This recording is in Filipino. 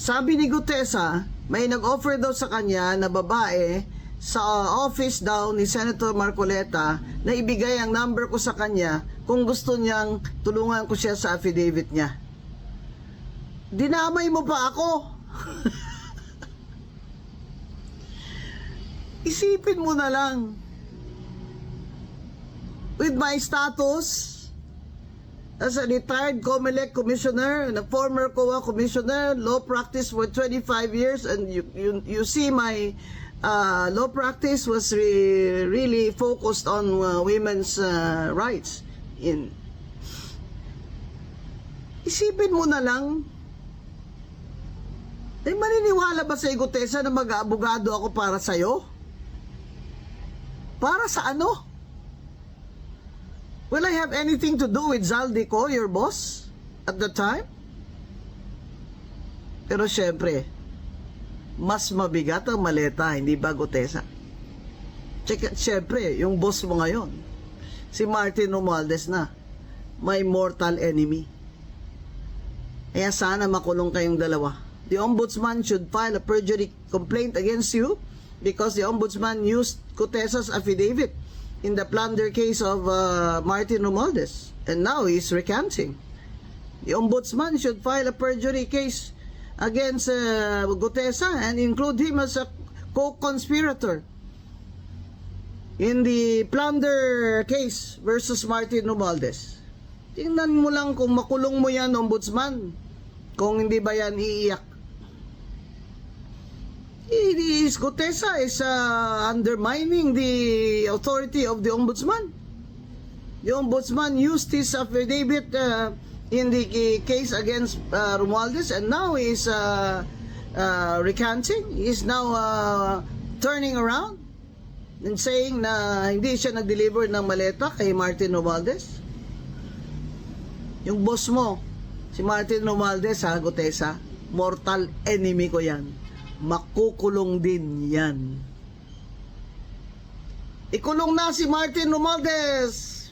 Sabi ni Gutesa, may nag-offer daw sa kanya na babae sa office daw ni Senator Marcoleta na ibigay ang number ko sa kanya kung gusto niyang tulungan ko siya sa affidavit niya. Dinamay mo pa ako. Isipin mo na lang. With my status as a retired COMELEC commissioner and a former COA commissioner, law practice for 25 years, and you see my law practice was really focused on women's rights. Isipin mo na lang, maniniwala ba sa Gutesa na mag-aabogado ako para sa'yo? Para sa ano? Will I have anything to do with Zaldico, your boss, at the time? Pero syempre, mas mabigat ang maleta, hindi ba Gutesa? Syempre, yung boss mo ngayon, si Martin Romualdez na, my mortal enemy. Kaya sana makulong kayong dalawa. The ombudsman should file a perjury complaint against you because the ombudsman used Gutesa's affidavit in the plunder case of Martin Romualdez, and now he's recanting. The ombudsman should file a perjury case against Gutesa and include him as a co-conspirator in the plunder case versus Martin Romualdez. Tingnan mo lang kung makulong mo yan, ombudsman, kung hindi ba yan iiyak. Gutesa is undermining the authority of the ombudsman. The ombudsman used his affidavit in the case against Romualdez, and now he's recanting. He's now turning around and saying na hindi siya nag-deliver ng maleta kay Martin Romualdez. Yung boss mo, si Martin Romualdez, Gutesa, mortal enemy ko yan. Makukulong din yan. Ikulong na si Martin Romualdez.